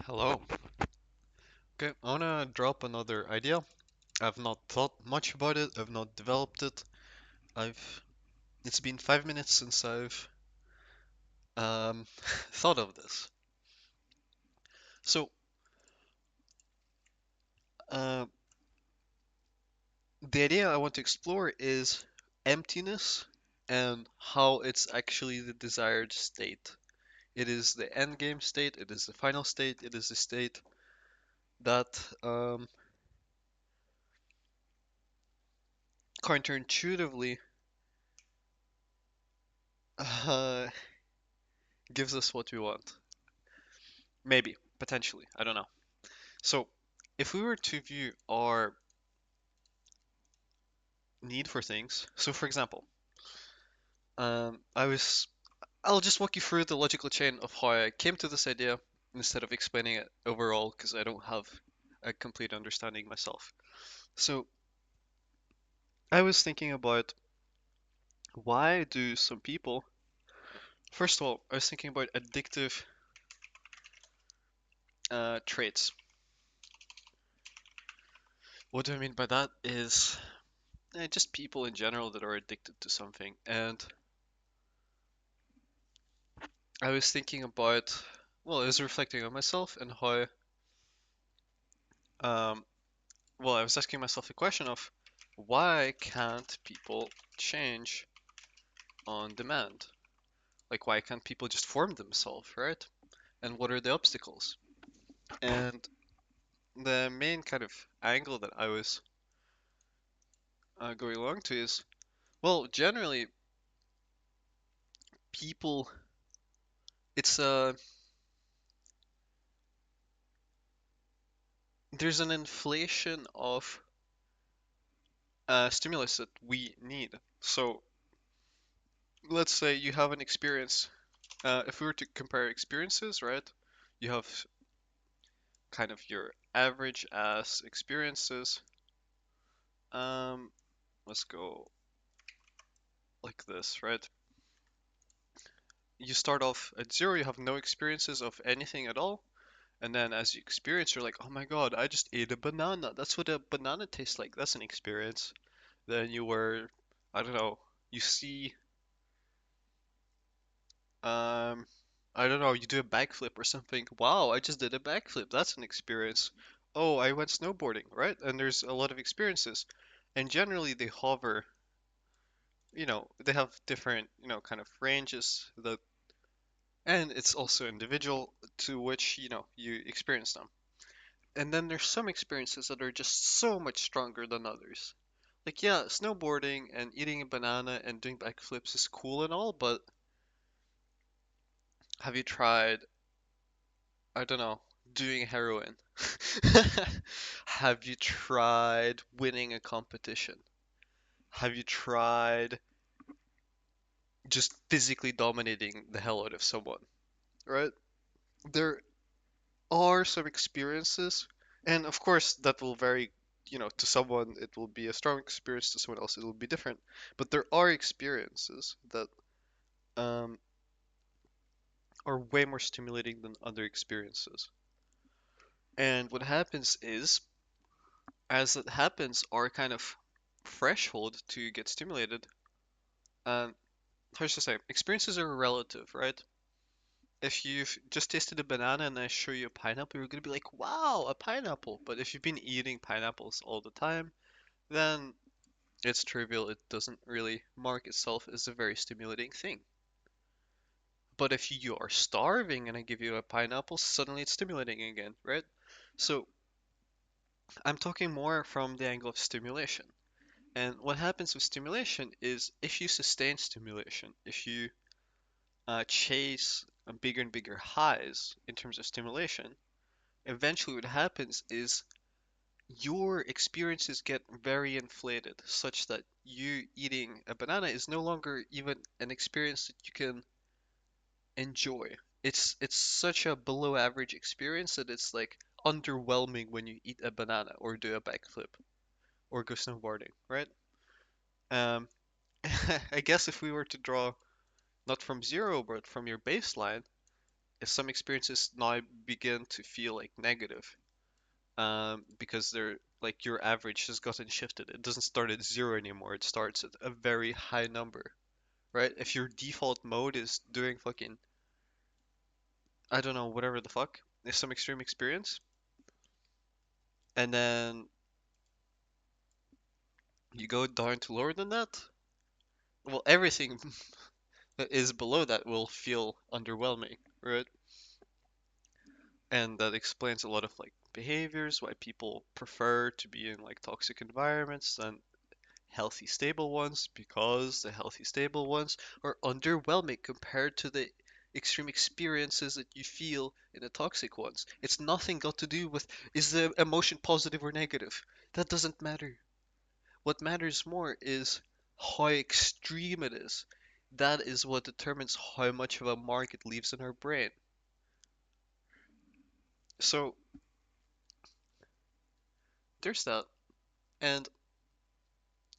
Hello. Okay, I wanna drop another idea. I've not thought much about it. I've not developed it. I've It's been 5 minutes since I've thought of this. So, uh, the idea I want to explore is emptiness and how it's actually the desired state. It is the end game state. It is the final state. It is the state that counterintuitively uh, gives us what we want. Maybe, potentially. I don't know. So, if we were to view our need for things, so for example, um, I was, I'll just walk you through the logical chain of how I came to this idea instead of explaining it overall because I don't have a complete understanding myself. So, I was thinking about why do some people, first of all, I was thinking about addictive traits. What do I mean by that is just people in general that are addicted to something. And I was thinking about, well, I was reflecting on myself and how, um, well, I was asking myself the question of why can't people change on demand? Like, why can't people just form themselves, right? And what are the obstacles? And the main kind of angle that I was going along to is, well, generally, people, it's there's an inflation of stimulus that we need. So let's say you have an experience. If we were to compare experiences, right? You have kind of your average ass experiences. Um, let's go like this, right? You start off at zero, you have no experiences of anything at all, and then as you experience, you're like, oh my god, I just ate a banana. That's what a banana tastes like. That's an experience. Then you were, I don't know, you see, um, I don't know, you do a backflip or something. Wow, I just did a backflip. That's an experience. Oh, I went snowboarding, right? And there's a lot of experiences. And generally they hover, they have different, kind of ranges that, and it's also individual to which, you experience them. And then there's some experiences that are just so much stronger than others. Like, yeah, snowboarding and eating a banana and doing backflips is cool and all, but have you tried, I don't know, doing heroin? Have you tried winning a competition? Have you tried just physically dominating the hell out of someone? Right? There are some experiences, and of course that will vary. To someone it will be a strong experience, to someone else it will be different. But there are experiences that um, are way more stimulating than other experiences. And what happens is, as it happens, our kind of threshold to get stimulated, um, how should I say, experiences are relative, right? If you've just tasted a banana and I show you a pineapple, you're gonna be like, wow, a pineapple. But if you've been eating pineapples all the time, then it's trivial. It doesn't really mark itself as a very stimulating thing. But if you are starving and I give you a pineapple, suddenly it's stimulating again, right? So I'm talking more from the angle of stimulation. And what happens with stimulation is if you sustain stimulation, if you chase bigger and bigger highs in terms of stimulation, eventually what happens is your experiences get very inflated, such that you eating a banana is no longer even an experience that you can enjoy. It's such a below average experience that it's like underwhelming when you eat a banana or do a backflip or go snowboarding, right? Um, I guess if we were to draw not from zero but from your baseline, if some experiences now begin to feel like negative, because they're like your average has gotten shifted. It doesn't start at zero anymore. It starts at a very high number, right? If your default mode is doing fucking, I don't know, whatever the fuck, is some extreme experience, and then you go down to lower than that, well, everything that is below that will feel underwhelming, right? And that explains a lot of like behaviors, why people prefer to be in like toxic environments than healthy, stable ones, because the healthy, stable ones are underwhelming compared to the extreme experiences that you feel in the toxic ones. It's nothing got to do with is the emotion positive or negative. That doesn't matter. What matters more is how extreme it is. That is what determines how much of a mark it leaves in our brain. So there's that. And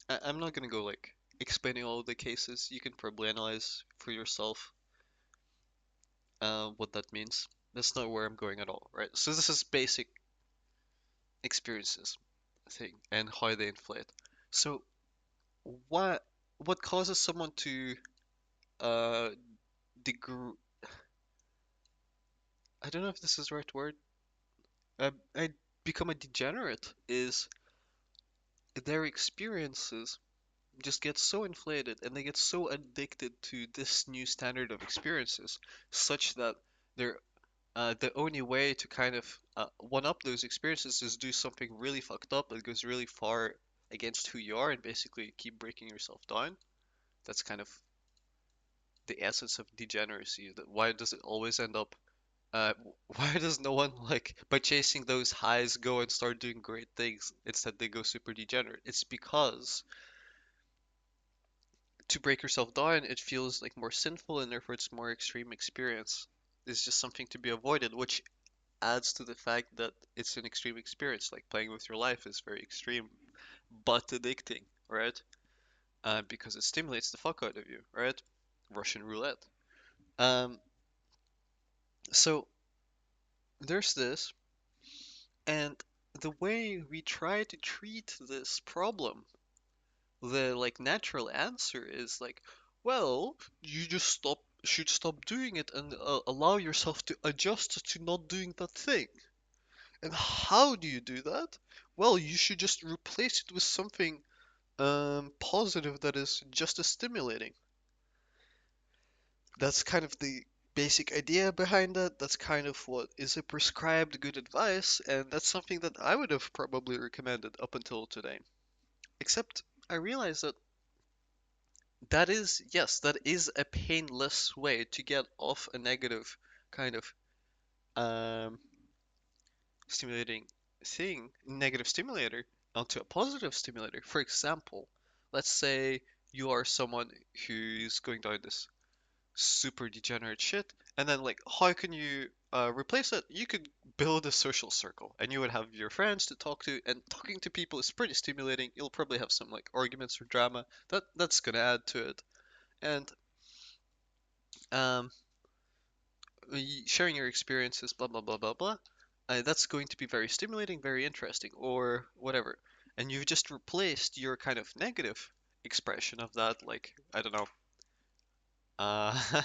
I'm not gonna go like explaining all the cases. You can probably analyze for yourself what that means. That's not where I'm going at all, right? So this is basic experiences thing and how they inflate. So what what causes someone to uh degr I don't know if this is the right word. I become a degenerate is their experiences just get so inflated and they get so addicted to this new standard of experiences such that they're the only way to kind of one up those experiences is do something really fucked up that goes really far against who you are and basically keep breaking yourself down. That's kind of the essence of degeneracy. That why does it always end up? Uh, why does no one like by chasing those highs go and start doing great things instead they go super degenerate? It's because to break yourself down it feels like more sinful and therefore it's more extreme experience. It's just something to be avoided, which adds to the fact that it's an extreme experience. Like playing with your life is very extreme, but addicting, right? Because it stimulates the fuck out of you, right? Russian roulette. Um, so there's this, and the way we try to treat this problem, the like natural answer is like, well, you just should stop doing it and allow yourself to adjust to not doing that thing. And how do you do that? Well, you should just replace it with something positive that is just as stimulating. That's kind of the basic idea behind that. That's kind of what is a prescribed good advice, and that's something that I would have probably recommended up until today. Except I realize that that is, yes, that is a painless way to get off a negative kind of um, stimulating thing, negative stimulator, onto a positive stimulator. For example, let's say you are someone who's going down this super degenerate shit, and then like, how can you replace it? You could build a social circle, and you would have your friends to talk to, and talking to people is pretty stimulating. You'll probably have some like arguments or drama. That's gonna add to it, and um, sharing your experiences, blah blah blah blah blah. That's going to be very stimulating, very interesting, or whatever. And you've just replaced your kind of negative expression of that, like I don't know, uh,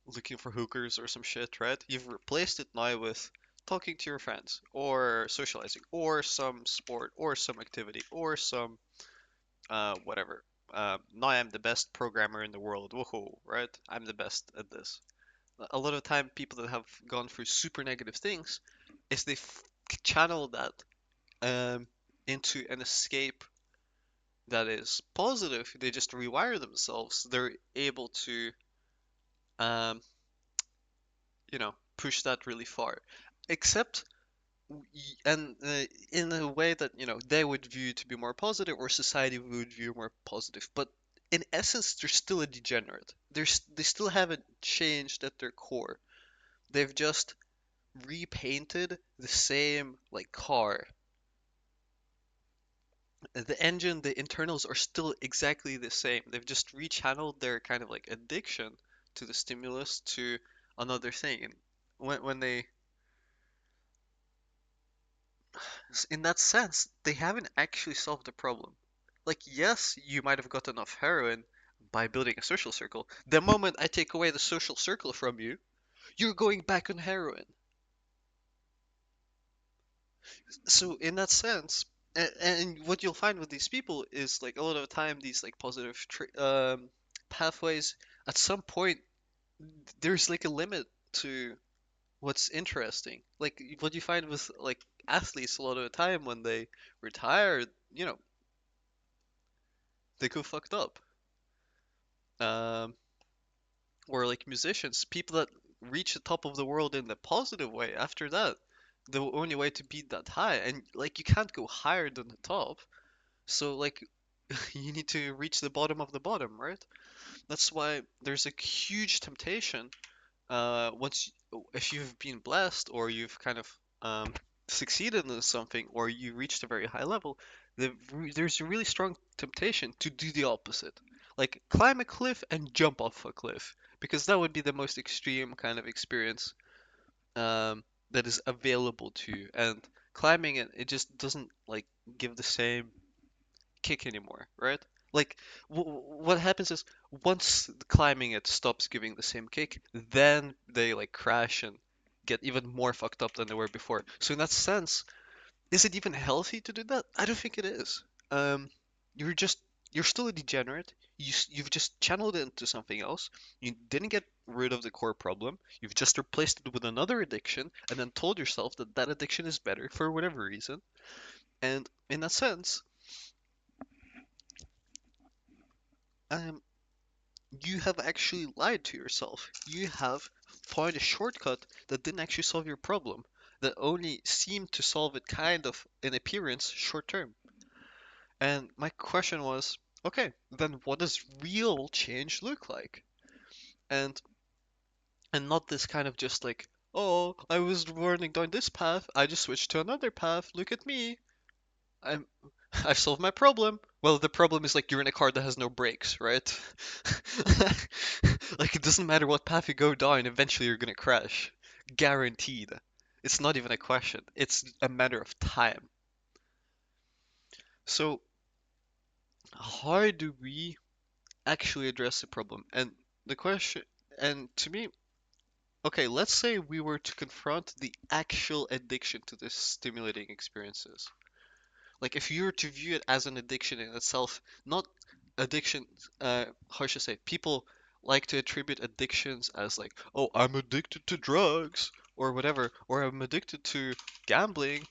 looking for hookers or some shit, right? You've replaced it now with talking to your friends, or socializing, or some sport, or some activity, or some whatever. Now I'm the best programmer in the world. Woohoo, right? I'm the best at this. A lot of time people that have gone through super negative things is they channel that um, into an escape that is positive. They just rewire themselves. They're able to, um, push that really far. Except, and in a way that, they would view to be more positive or society would view more positive. But in essence, they're still a degenerate. They still haven't changed at their core. They've just repainted the same like car. The engine, the internals are still exactly the same. They've just rechanneled their kind of like addiction to the stimulus to another thing. And when they, in that sense, they haven't actually solved the problem. Like, yes, you might have gotten off heroin by building a social circle. The moment I take away the social circle from you, you're going back on heroin. So in that sense, and what you'll find with these people is like a lot of the time these like positive pathways, at some point there's like a limit to what's interesting. Like what you find with like athletes a lot of the time when they retire, you know, they go fucked up. Um, or like musicians, people that reach the top of the world in the positive way after that, the only way to beat that high, and like you can't go higher than the top. So like you need to reach the bottom of the bottom, right? That's why there's a huge temptation if you've been blessed or you've kind of succeeded in something or you reached a very high level, there's a really strong temptation to do the opposite. Like climb a cliff and jump off a cliff, because that would be the most extreme kind of experience that is available to you. And climbing it just doesn't like give the same kick anymore, right? Like what happens is once climbing it stops giving the same kick, then they like crash and get even more fucked up than they were before. So in that sense, is it even healthy to do that? I don't think it is. Um, you're just you're still a degenerate. You've just channeled it into something else. You didn't get rid of the core problem. You've just replaced it with another addiction, and then told yourself that that addiction is better for whatever reason. And in that sense, um, you have actually lied to yourself. You have found a shortcut that didn't actually solve your problem, that only seemed to solve it kind of in appearance short term. And my question was, okay, then what does real change look like? And and not this kind of just like, oh, I was running down this path, I just switched to another path, look at me. I'm I've solved my problem. Well, the problem is like you're in a car that has no brakes, right? Like it doesn't matter what path you go down, eventually you're gonna crash. Guaranteed. It's not even a question. It's a matter of time. So, how do we actually address the problem? And the question, and to me, okay, let's say we were to confront the actual addiction to this stimulating experiences. Like if you were to view it as an addiction in itself, not addiction, how should I say? People like to attribute addictions as like, oh, I'm addicted to drugs or whatever, or I'm addicted to gambling.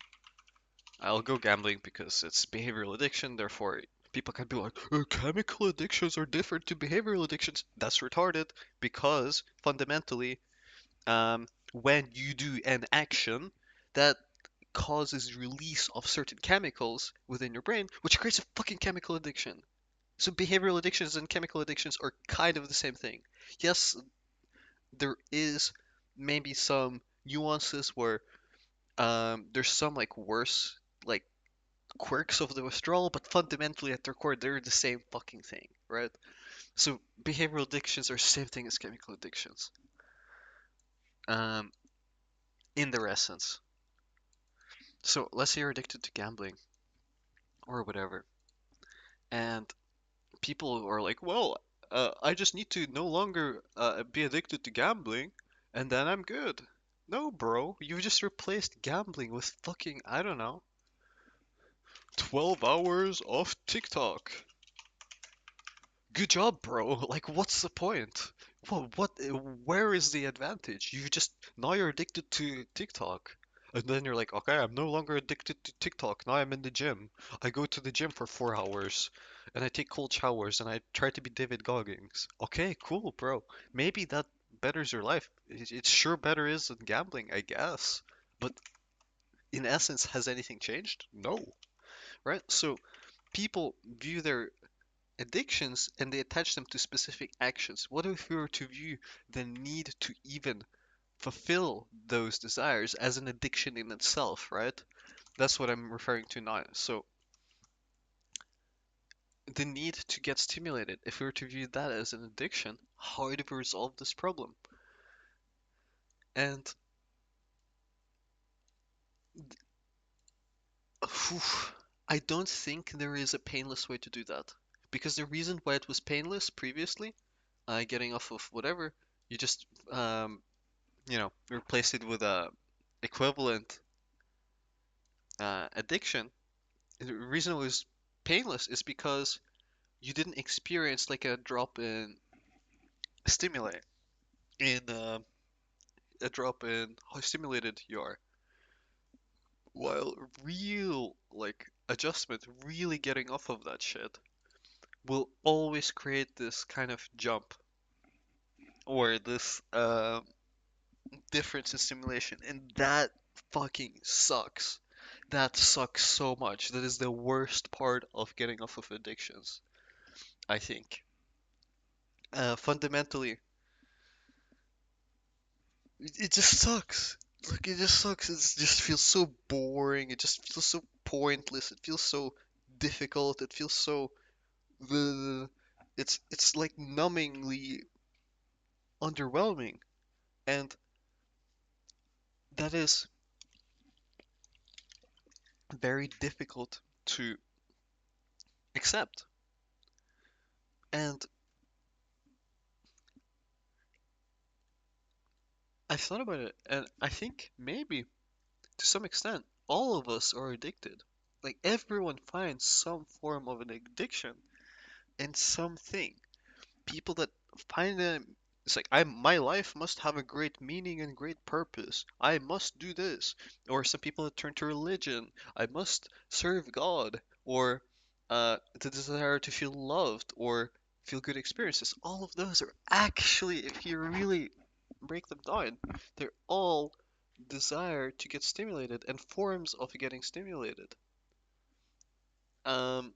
I'll go gambling because it's behavioral addiction, therefore people can be like, chemical addictions are different to behavioral addictions. That's retarded because fundamentally, when you do an action, that causes release of certain chemicals within your brain, which creates a fucking chemical addiction. So behavioral addictions and chemical addictions are kind of the same thing. Yes, there is maybe some nuances where there's some like worse like quirks of the withdrawal, but fundamentally at their core they're the same fucking thing, right? So behavioral addictions are the same thing as chemical addictions, um, in their essence. So let's say you're addicted to gambling or whatever, and people are like, well, I just need to no longer be addicted to gambling, and then I'm good. No, bro, you've just replaced gambling with fucking, I don't know, 12 hours of TikTok. Good job, bro. Like, what's the point? Where is the advantage? Now you're addicted to TikTok. And then you're like, okay, I'm no longer addicted to TikTok. Now I'm in the gym. I go to the gym for 4 hours and I take cold showers and I try to be David Goggins. Okay, cool, bro. Maybe that betters your life. It sure better is than gambling, I guess. But in essence, has anything changed? No, right? So people view their addictions and they attach them to specific actions. What if we were to view the need to even fulfill those desires as an addiction in itself, right? That's what I'm referring to now. So, the need to get stimulated, if we were to view that as an addiction, how do we resolve this problem? And phew, I don't think there is a painless way to do that. Because the reason why it was painless previously, getting off of whatever, you just replace it with a equivalent addiction. The reason it was painless is because you didn't experience like a drop in stimuli in a drop in how stimulated you are, while real like adjustment, really getting off of that shit, will always create this kind of jump or this difference in stimulation, and that fucking sucks. That sucks so much. That is the worst part of getting off of addictions, I think. Fundamentally, it just sucks. Like it just sucks. It just feels so boring. It just feels so pointless. It feels so difficult. It feels so the it's like numbingly underwhelming, and that is very difficult to accept. And I thought about it, and I think maybe to some extent all of us are addicted. Like everyone finds some form of an addiction in something. People that find them, it's like my life must have a great meaning and great purpose. I must do this. Or some people that turn to religion. I must serve God. Or the desire to feel loved or feel good experiences. All of those are actually, if you really break them down, they're all desire to get stimulated and forms of getting stimulated. Um,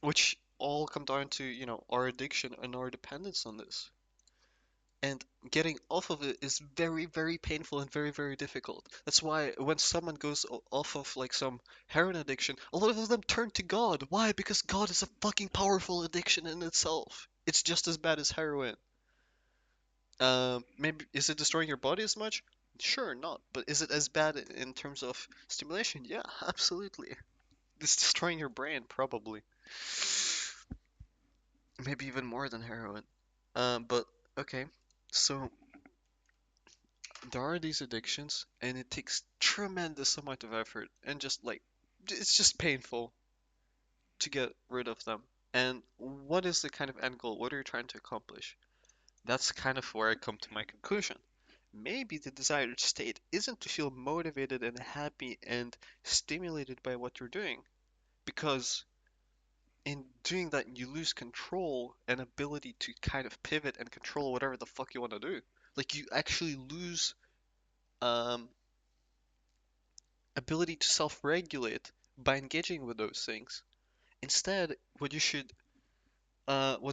which all come down to, our addiction and our dependence on this. And getting off of it is very, very painful and very, very difficult. That's why when someone goes off of like some heroin addiction, a lot of them turn to God. Why? Because God is a fucking powerful addiction in itself. It's just as bad as heroin. Maybe is it destroying your body as much? Sure, not. But is it as bad in terms of stimulation? Yeah, absolutely. It's destroying your brain, probably. Maybe even more than heroin. But okay. So there are these addictions, and it takes tremendous amount of effort, and just like it's just painful to get rid of them. And what is the kind of end goal? What are you trying to accomplish? That's kind of where I come to my conclusion. Maybe the desired state isn't to feel motivated and happy and stimulated by what you're doing, because in doing that you lose control and ability to kind of pivot and control whatever the fuck you want to do. Like you actually lose um ability to self-regulate by engaging with those things. Instead, what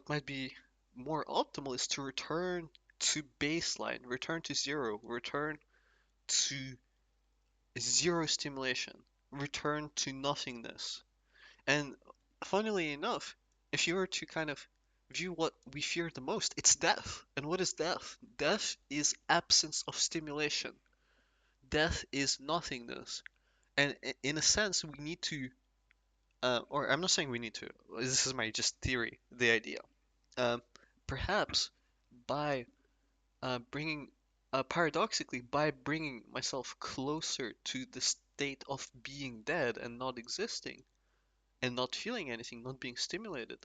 might be more optimal is to return to baseline, return to zero, return to zero stimulation, return to nothingness. And funnily enough, if you were to kind of view what we fear the most, it's death. And what is death? Death is absence of stimulation. Death is nothingness. And in a sense, we need to or I'm not saying we need to. This is my just theory, the idea. Um, Perhaps by bringing, paradoxically, by bringing myself closer to the state of being dead and not existing and not feeling anything, not being stimulated,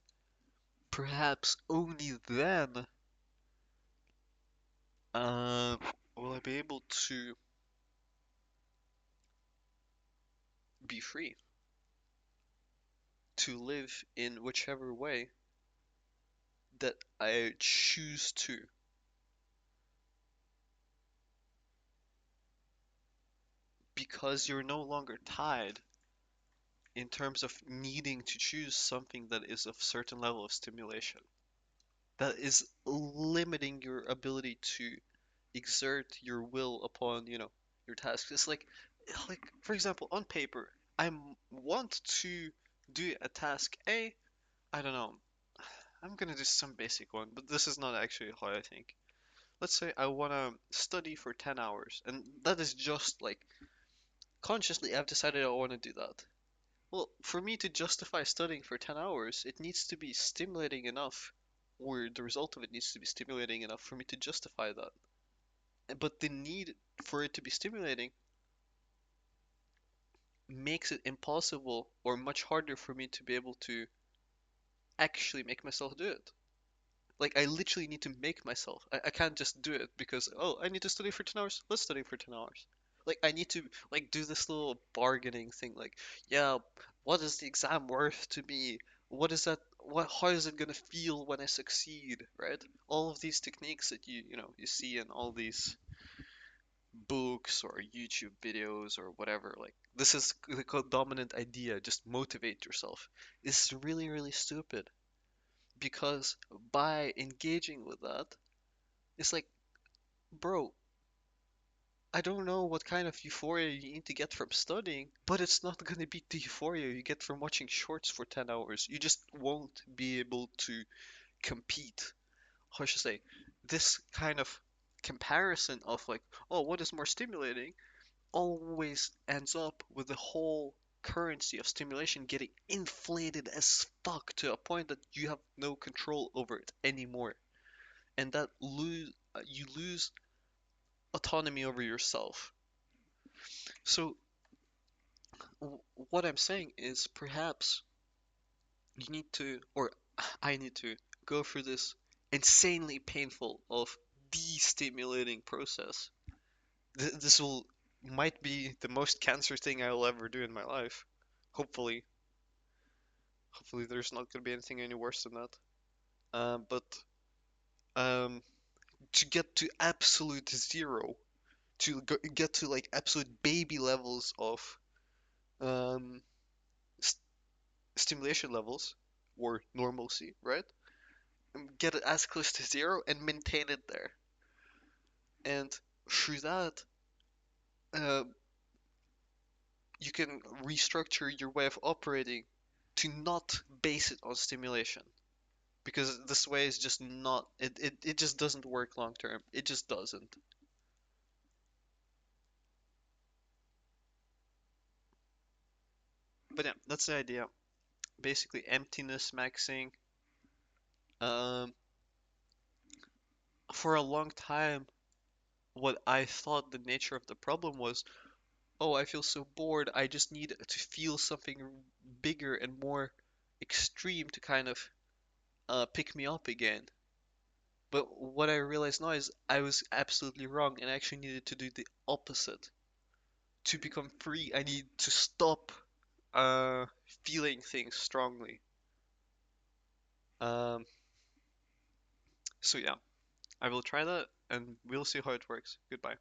perhaps only then uh, will I be able to be free to live in whichever way that I choose to, because you're no longer tied in terms of needing to choose something that is of certain level of stimulation that is limiting your ability to exert your will upon your tasks. It's like for example on paper want to do a task A. I don't know, I'm gonna do some basic one, but this is not actually how I think. let's say I want to study for 10 hours, and that is just like consciously I've decided I want to do that. Well, for me to justify studying for 10 hours, it needs to be stimulating enough, or the result of it needs to be stimulating enough for me to justify that. But the need for it to be stimulating makes it impossible or much harder for me to be able to actually make myself do it. Like, I literally need to make myself. I can't just do it because, oh, I need to study for 10 hours. Let's study for 10 hours. Like, I need to, like, do this little bargaining thing. Like, yeah, what is the exam worth to me? What is that? How is it gonna feel when I succeed, right? All of these techniques that you see in all these books or YouTube videos or whatever. Like, this is the dominant idea. Just motivate yourself. It's really, really stupid because by engaging with that, it's like, bro, I don't know what kind of euphoria you need to get from studying, but it's not going to beat the euphoria you get from watching shorts for 10 hours. You just won't be able to compete. How should I say? This kind of comparison of like, oh, what is more stimulating, always ends up with the whole currency of stimulation getting inflated as fuck to a point that you have no control over it anymore. And that you lose autonomy over yourself. So what I'm saying is perhaps you need to, or I need to go through this insanely painful of destimulating process. This will might be the most cancer thing I will ever do in my life. Hopefully, hopefully there's not gonna be anything any worse than that. But um, to get to absolute zero, get to like absolute baby levels of um, st stimulation levels or normalcy, right? And get it as close to zero and maintain it there. And through that, uh, you can restructure your way of operating to not base it on stimulation. Because this way is just not, it just doesn't work long term. It just doesn't. But yeah, that's the idea. Basically, emptiness maxing. Um, for a long time, what I thought the nature of the problem was, oh, I feel so bored. I just need to feel something bigger and more extreme to kind of pick me up again. But what I realize now is I was absolutely wrong and I actually needed to do the opposite. To become free, I need to stop uh, feeling things strongly. Um, so yeah, I will try that and we'll see how it works. Goodbye.